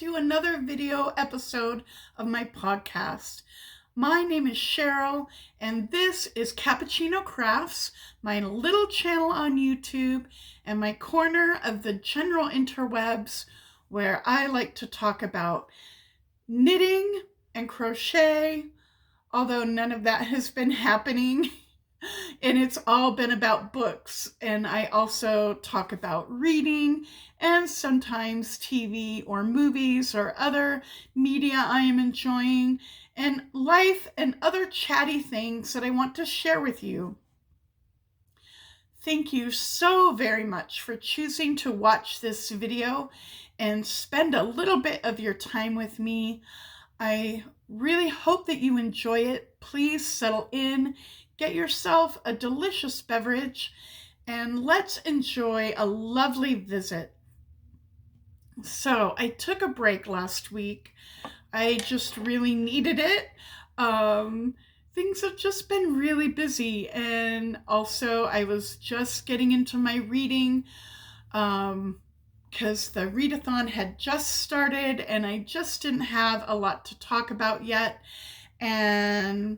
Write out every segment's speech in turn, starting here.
to another video episode of my podcast. My name is Cheryl, and this is Cappuccino Crafts, my little channel on YouTube, and my corner of the general interwebs where I like to talk about knitting and crochet, although none of that has been happening. And it's all been about books. And I also talk about reading and sometimes TV or movies or other media I am enjoying, and life and other chatty things that I want to share with you. Thank you so very much for choosing to watch this video and spend a little bit of your time with me. I really hope that you enjoy it. Please settle in, get yourself a delicious beverage, and let's enjoy a lovely visit. So I took a break last week. I just really needed it. Things have just been really busy, and also I was just getting into my reading because the Readathon had just started and I just didn't have a lot to talk about yet. And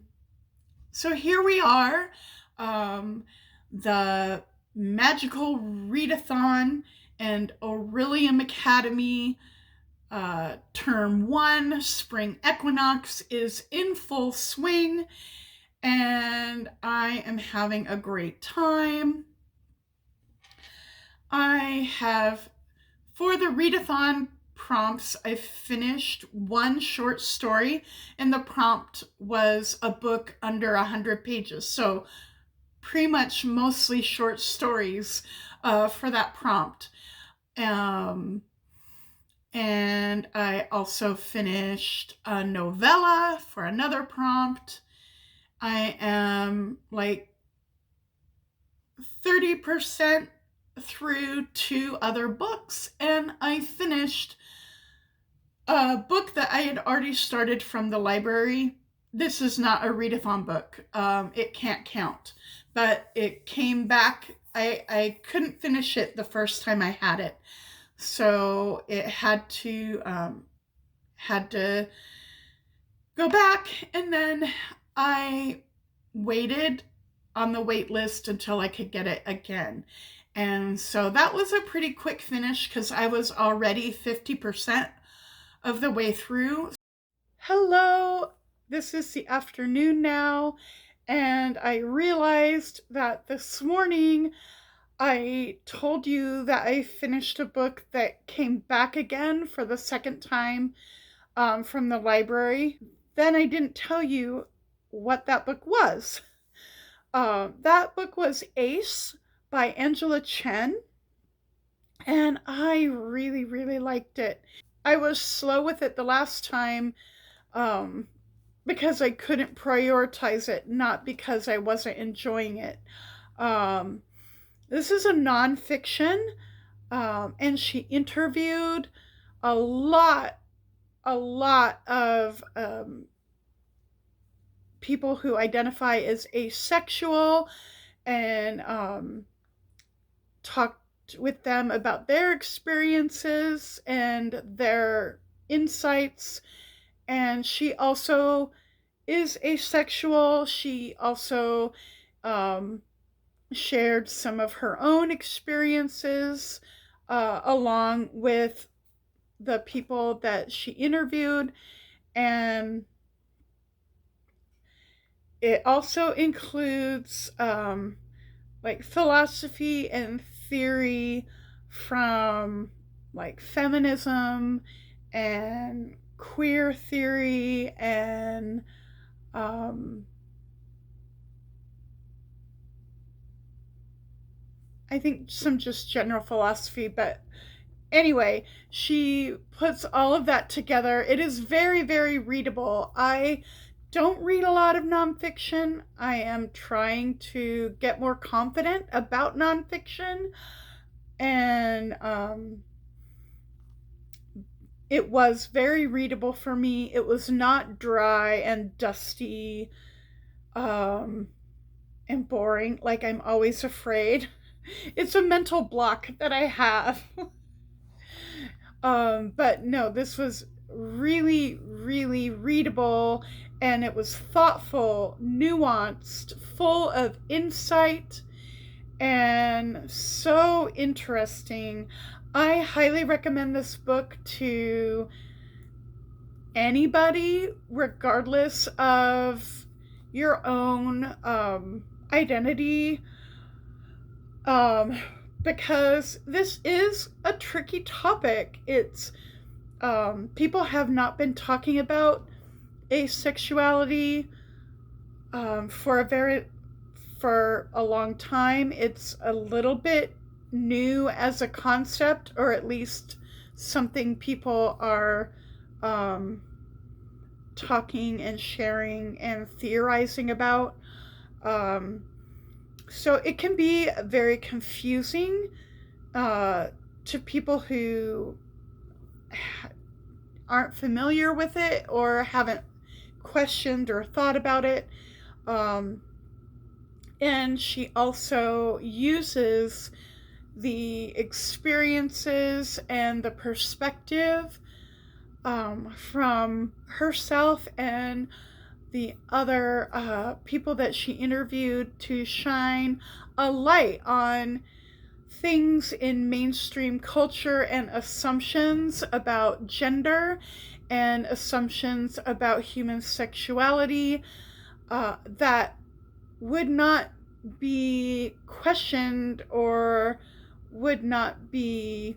so here we are, the magical Readathon and Orilium Academy Term 1 Spring Equinox is in full swing, and I am having a great time. I have, for the Readathon prompts, I finished one short story, and the prompt was a book under 100 pages. So pretty much mostly short stories for that prompt. And I also finished a novella for another prompt. I am like 30% through 2 other books, and I finished a book that I had already started from the library. This is not a Readathon book. It can't count, but it came back. I couldn't finish it the first time I had it, so it had to go back, and then I waited on the wait list until I could get it again. And so that was a pretty quick finish because I was already 50% of the way through. Hello, this is the afternoon now, and I realized that this morning I told you that I finished a book that came back again for the second time from the library. Then I didn't tell you what that book was. That book was Ace by Angela Chen, and I really, really liked it. I was slow with it the last time because I couldn't prioritize it, not because I wasn't enjoying it. This is a nonfiction, and she interviewed a lot of people who identify as asexual, and talked with them about their experiences and their insights. And she also is asexual. She also shared some of her own experiences along with the people that she interviewed. And it also includes like philosophy and theory from like feminism and queer theory and I think some just general philosophy. But anyway, she puts all of that together. It is very, very readable. I don't read a lot of nonfiction. I am trying to get more confident about nonfiction, and it was very readable for me. It was not dry and dusty and boring like I'm always afraid. It's a mental block that I have. But no, this was really, really readable, and it was thoughtful, nuanced, full of insight, and so interesting. I highly recommend this book to anybody, regardless of your own identity, because this is a tricky topic. It's people have not been talking about asexuality for a long time. It's a little bit new as a concept, or at least something people are talking and sharing and theorizing about. So it can be very confusing to people who aren't familiar with it or haven't questioned or thought about it. And she also uses the experiences and the perspective from herself and the other people that she interviewed to shine a light on things in mainstream culture and assumptions about gender and assumptions about human sexuality that would not be questioned or would not be,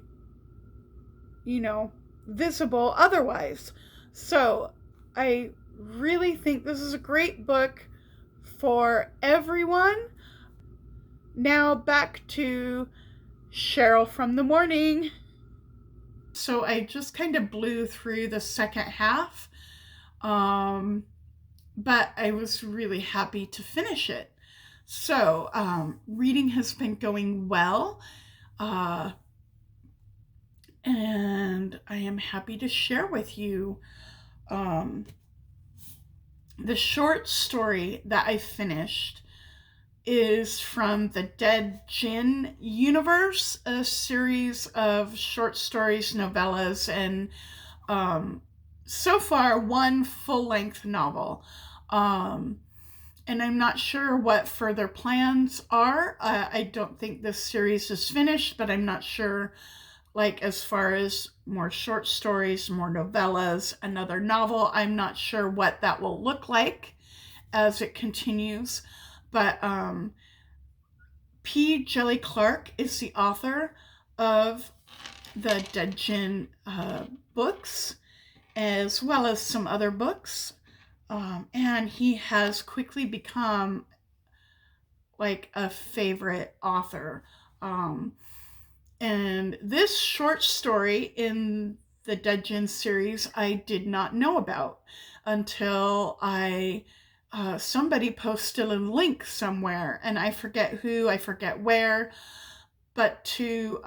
visible otherwise. So I really think this is a great book for everyone. Now back to Cheryl from the morning. So I just kind of blew through the second half, but I was really happy to finish it. So reading has been going well, and I am happy to share with you the short story that I finished is from the Dead Jinn universe, a series of short stories, novellas, and so far one full-length novel. And I'm not sure what further plans are. I don't think this series is finished, but I'm not sure, like, as far as more short stories, more novellas, another novel, I'm not sure what that will look like as it continues. But P. Djeli Clark is the author of the Dead Jinn books, as well as some other books. And he has quickly become like a favorite author. And this short story in the Dead Jinn series I did not know about until somebody posted a link somewhere, and I forget who, I forget where, but to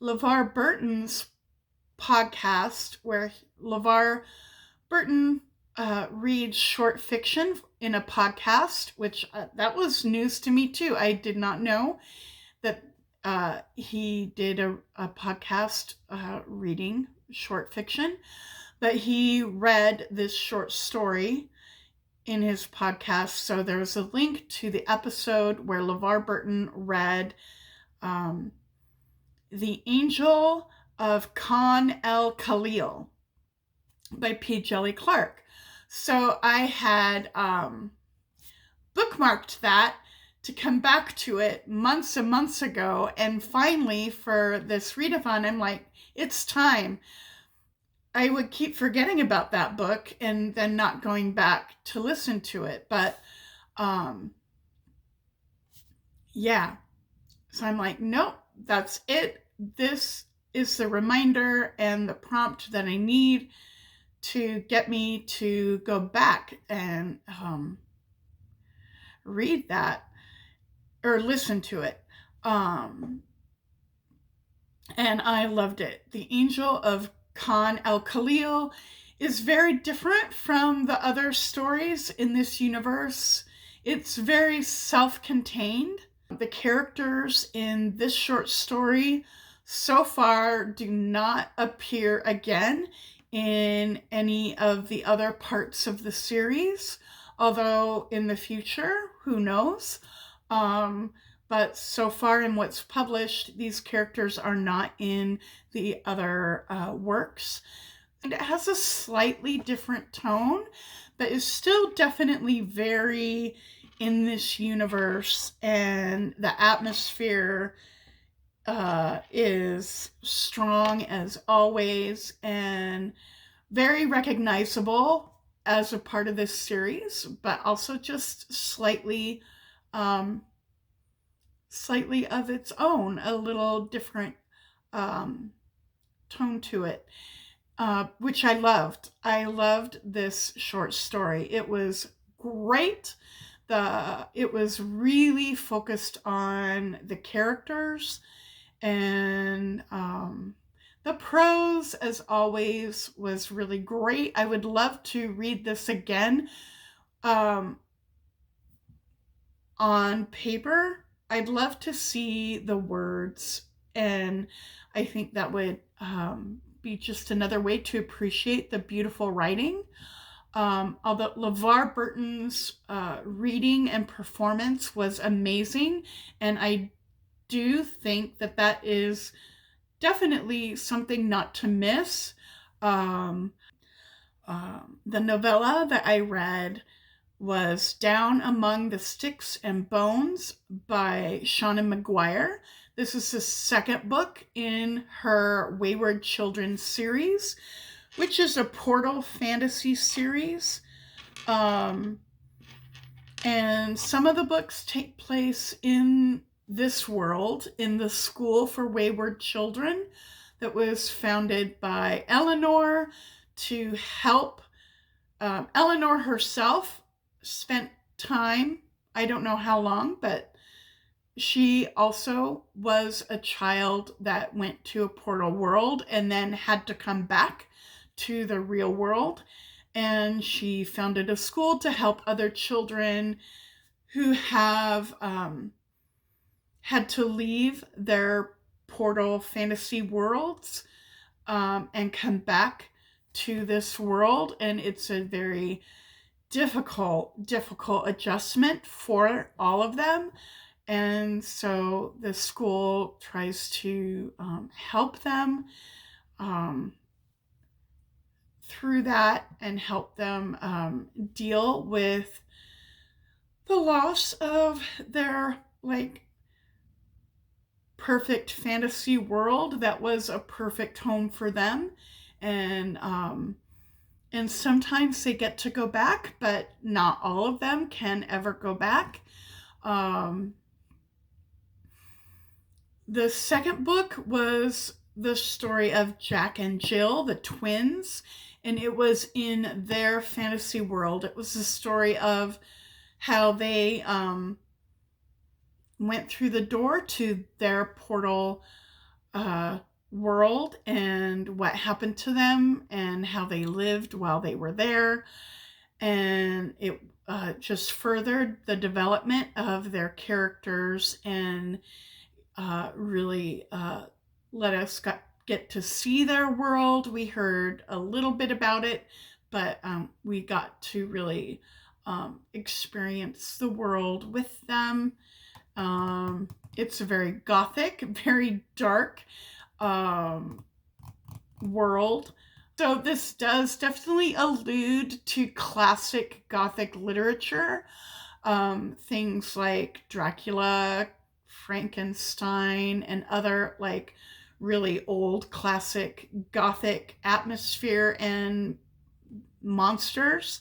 Levar Burton's podcast, where Levar Burton reads short fiction in a podcast, which that was news to me too. I did not know that he did a podcast reading short fiction, but he read this short story in his podcast. So there's a link to the episode where Levar Burton read The Angel of el-Khalili by P. Djeli Clark. So I had bookmarked that to come back to it months and months ago, and finally for this readathon, I'm like, it's time. I would keep forgetting about that book and then not going back to listen to it. But yeah. So I'm like, nope, that's it. This is the reminder and the prompt that I need to get me to go back and read that or listen to it. And I loved it. The Angel of el-Khalili is very different from the other stories in this universe. It's very self-contained. The characters in this short story so far do not appear again in any of the other parts of the series, although in the future, who knows? But so far in what's published, these characters are not in the other works. And it has a slightly different tone, but is still definitely very in this universe, and the atmosphere is strong as always and very recognizable as a part of this series, but also just slightly of its own, a little different tone to it, which I loved. I loved this short story. It was great. It was really focused on the characters, and the prose, as always, was really great. I would love to read this again on paper. I'd love to see the words, and I think that would be just another way to appreciate the beautiful writing. Although Levar Burton's reading and performance was amazing, and I do think that that is definitely something not to miss. The novella that I read was Down Among the Sticks and Bones by Shauna Maguire. This is the second book in her Wayward Children series, which is a portal fantasy series. And some of the books take place in this world, in the School for Wayward Children that was founded by Eleanor to help. Eleanor herself spent time, I don't know how long, but she also was a child that went to a portal world and then had to come back to the real world. And she founded a school to help other children who have had to leave their portal fantasy worlds and come back to this world. And it's a very difficult adjustment for all of them. And so the school tries to help them through that and help them deal with the loss of their perfect fantasy world that was a perfect home for them. And sometimes they get to go back, but not all of them can ever go back. The second book was the story of Jack and Jill, the twins, and it was in their fantasy world. It was the story of how they went through the door to their portal world and what happened to them and how they lived while they were there. And it just furthered the development of their characters and really let us get to see their world. We heard a little bit about it, but we got to really experience the world with them. It's a very gothic, very dark world. So this does definitely allude to classic gothic literature. Things like Dracula, Frankenstein, and other really old classic gothic atmosphere and monsters.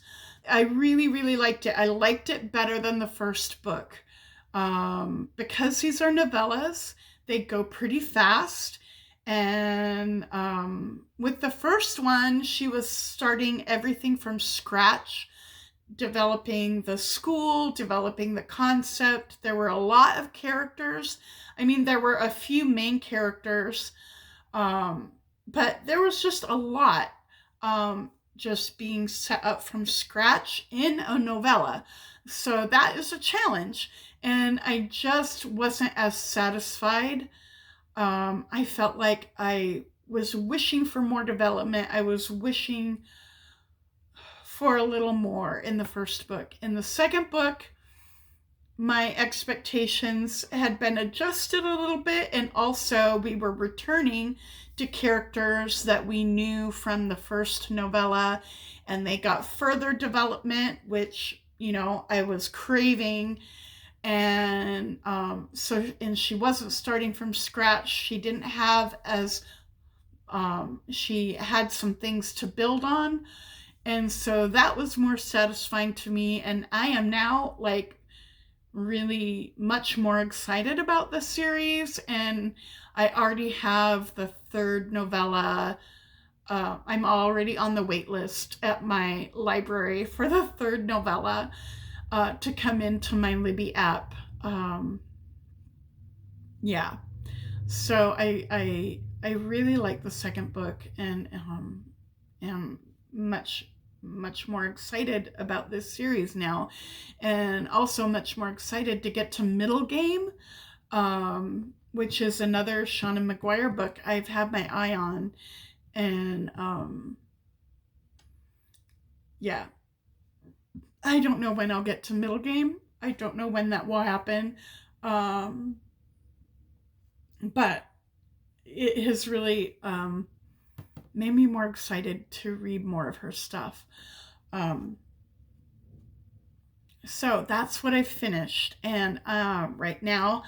I really liked it. I liked it better than the first book. Because these are novellas, they go pretty fast. And with the first one, she was starting everything from scratch, developing the school, developing the concept. There were a lot of characters. I mean, there were a few main characters, but there was just a lot just being set up from scratch in a novella. So that is a challenge. And I just wasn't as satisfied I felt like I was wishing for more development. I was wishing for a little more in the first book. In the second book, my expectations had been adjusted a little bit, and also we were returning to characters that we knew from the first novella, and they got further development, which, you know, I was craving. And and she wasn't starting from scratch. She didn't have as she had some things to build on, and so that was more satisfying to me. And I am now like really much more excited about the series, and I already have the third novella. I'm already on the wait list at my library for the third novella to come into my Libby app. Yeah, so I really like the second book, and am much more excited about this series now, and also much more excited to get to Middle Game, which is another Shauna Maguire book I've had my eye on. And yeah, I don't know when I'll get to Middle Game. I don't know when that will happen. But it has really made me more excited to read more of her stuff. So that's what I finished. And right now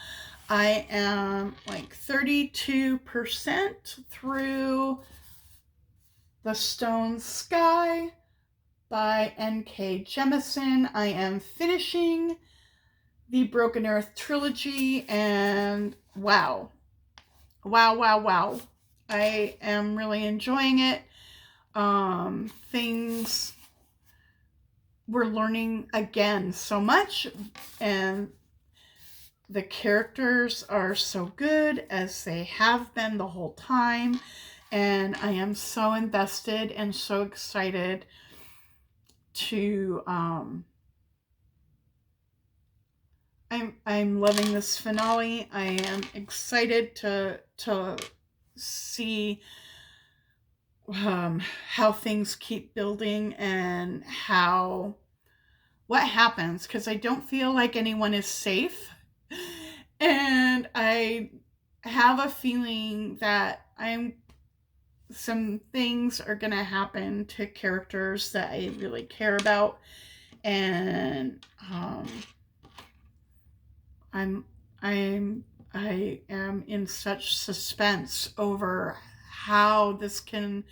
I am like 32% through The Stone Sky by N.K. Jemisin. I am finishing the Broken Earth trilogy, and wow. I am really enjoying it. Things we're learning again so much, and the characters are so good, as they have been the whole time, and I am so invested and so excited to I'm loving this finale. I am excited to see how things keep building, and what happens, because I don't feel like anyone is safe. And I have a feeling that some things are going to happen to characters that I really care about. And I am in such suspense over how this can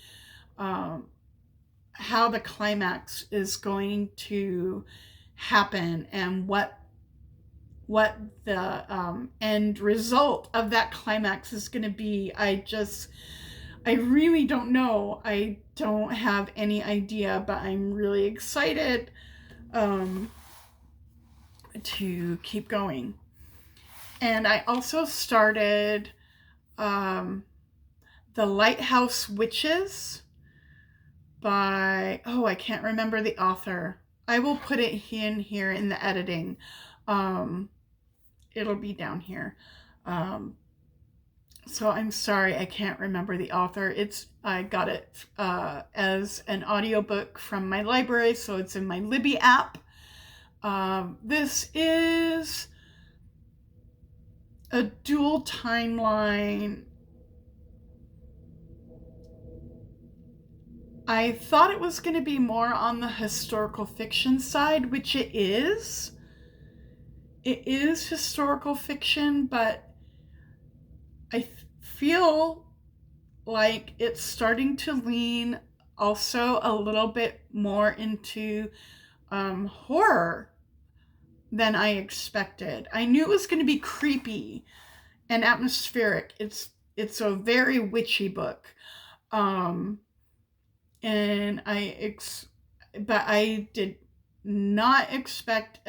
how the climax is going to happen, and what the end result of that climax is going to be. I really don't know. I don't have any idea, but I'm really excited to keep going. And I also started the Lighthouse Witches by, I can't remember the author. I will put it in here in the editing. It'll be down here. So I'm sorry, I can't remember the author. I got it as an audiobook from my library, so it's in my Libby app. This is a dual timeline. I thought it was going to be more on the historical fiction side, which it is. It is historical fiction, but I feel like it's starting to lean also a little bit more into horror than I expected. I knew it was going to be creepy and atmospheric. It's a very witchy book. And but I did not expect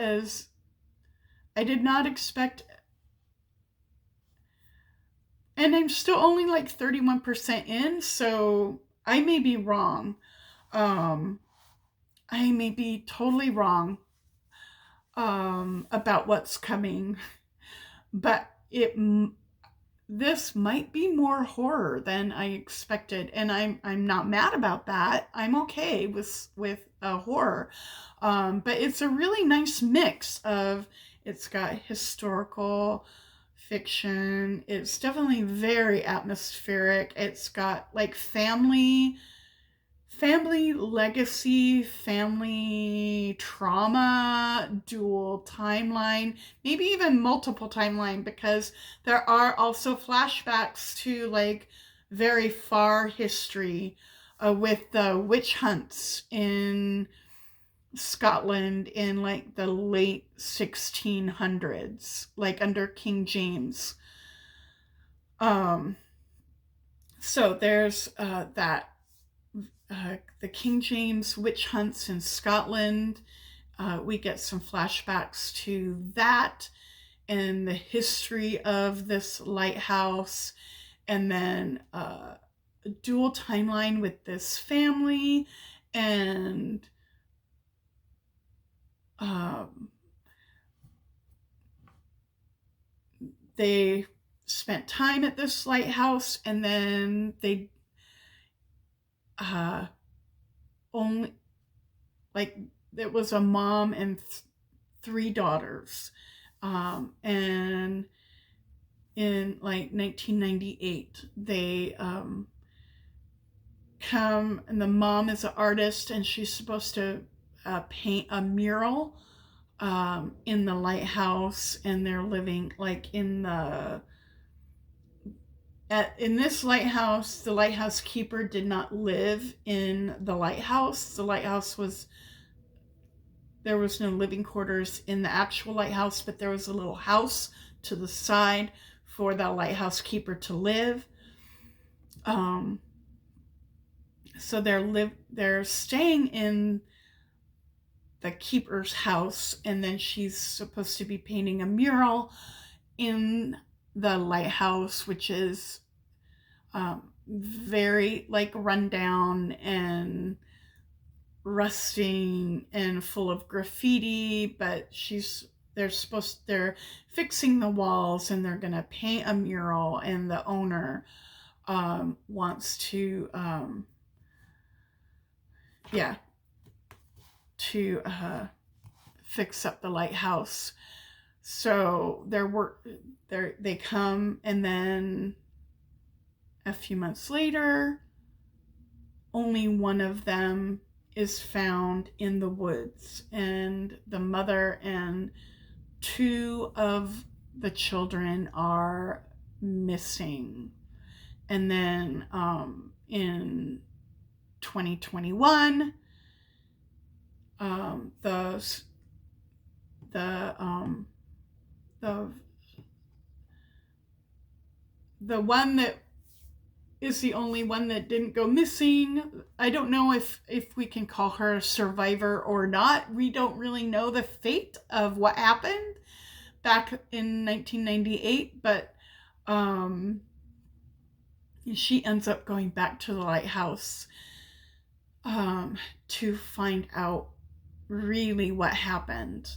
and I'm still only like 31% in, so I may be wrong. I may be totally wrong about what's coming, but this might be more horror than I expected, and I'm not mad about that. I'm okay with horror, but it's a really nice mix of, it's got historical fiction. It's definitely very atmospheric. It's got like family legacy, family trauma, dual timeline, maybe even multiple timeline, because there are also flashbacks to like very far history with the witch hunts in Scotland in like the late 1600s, like under King James. Um, so there's that the King James witch hunts in Scotland. We get some flashbacks to that and the history of this lighthouse, and then a dual timeline with this family, and they spent time at this lighthouse, and then they only, like, it was a mom and three daughters, and in like 1998 they come, and the mom is an artist, and she's supposed to paint a mural in the lighthouse, and they're living like in this lighthouse. The lighthouse keeper did not live in the lighthouse. The lighthouse was, there was no living quarters in the actual lighthouse, but there was a little house to the side for the lighthouse keeper to live. So they're staying in the keeper's house, and then she's supposed to be painting a mural in the lighthouse, which is very like rundown and rusting and full of graffiti, but they're fixing the walls, and they're gonna paint a mural, and the owner wants to fix up the lighthouse. So they come, and then a few months later, only one of them is found in the woods, and the mother and two of the children are missing. And then in 2021, the one that is the only one that didn't go missing. I don't know if we can call her a survivor or not. We don't really know the fate of what happened back in 1998, but she ends up going back to the lighthouse to find out really what happened.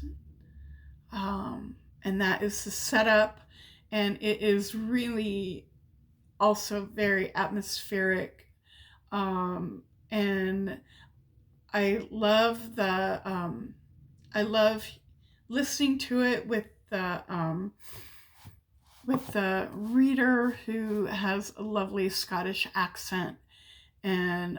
And that is the setup, and it is really also very atmospheric, and I love I love listening to it with the reader, who has a lovely Scottish accent, and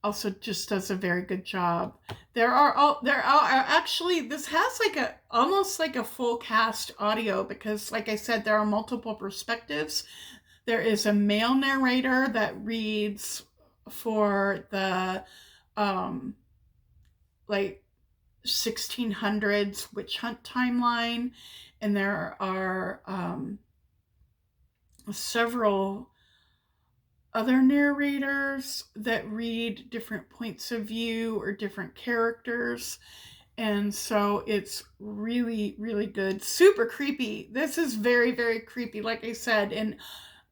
also just does a very good job. There are actually, this has like almost like a full cast audio, because like I said, there are multiple perspectives. There is a male narrator that reads for the like 1600s witch hunt timeline, and there are several other narrators that read different points of view or different characters. And so it's really, really good. Super creepy. This is very, very creepy, like I said, and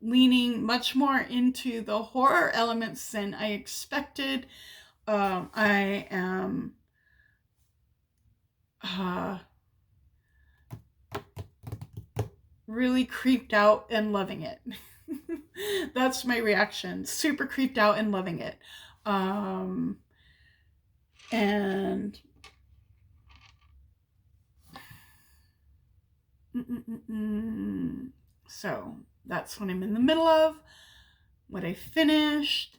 leaning much more into the horror elements than I expected. I am really creeped out and loving it. That's my reaction. Super creeped out and loving it. And so that's what I'm in the middle of, what I finished.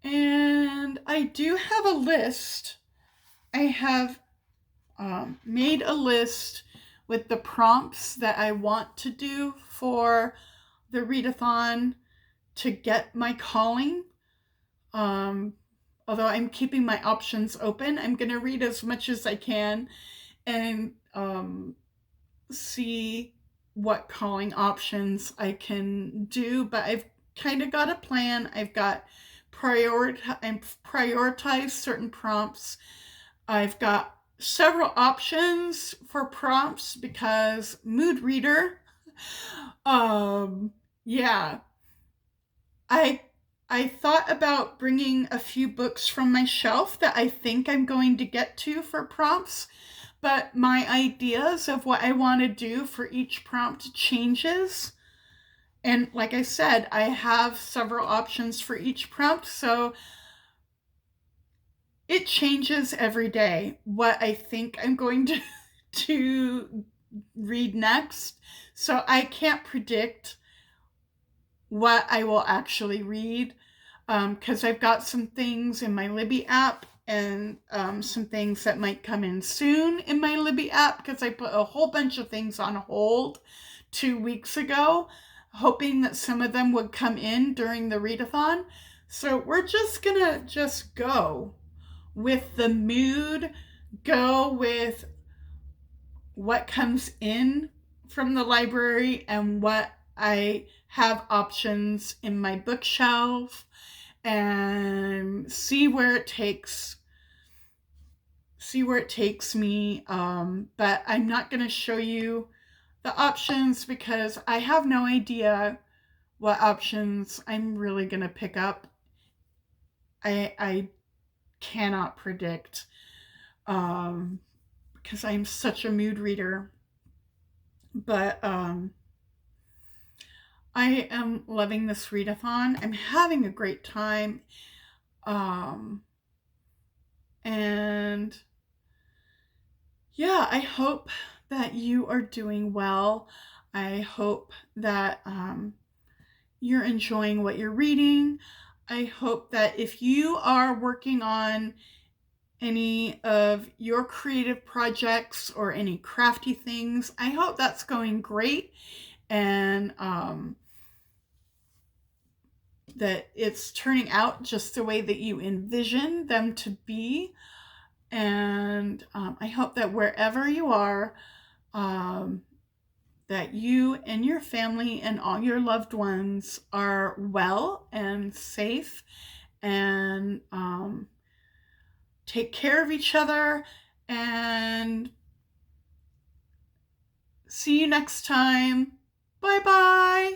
And I do have a list. I have made a list with the prompts that I want to do for the readathon to get my calling. Although I'm keeping my options open, I'm going to read as much as I can and see what calling options I can do. But I've kind of got a plan. I've got prioritized certain prompts. I've got several options for prompts because mood reader. Yeah. I thought about bringing a few books from my shelf that I think I'm going to get to for prompts, but my ideas of what I want to do for each prompt changes. And like I said, I have several options for each prompt, so it changes every day what I think I'm going to read next. So I can't predict what I will actually read because I've got some things in my Libby app and some things that might come in soon in my Libby app because I put a whole bunch of things on hold 2 weeks ago, hoping that some of them would come in during the readathon. So we're just gonna go with the mood, go with what comes in from the library and what I have options in my bookshelf, and see where it takes me. But I'm not going to show you the options because I have no idea what options I'm really going to pick up. I cannot predict because I'm such a mood reader. But I am loving this readathon. I'm having a great time. And yeah, I hope that you are doing well. I hope that you're enjoying what you're reading. I hope that if you are working on any of your creative projects or any crafty things, I hope that's going great and that it's turning out just the way that you envision them to be. And I hope that wherever you are, that you and your family and all your loved ones are well and safe and take care of each other. And see you next time. Bye bye.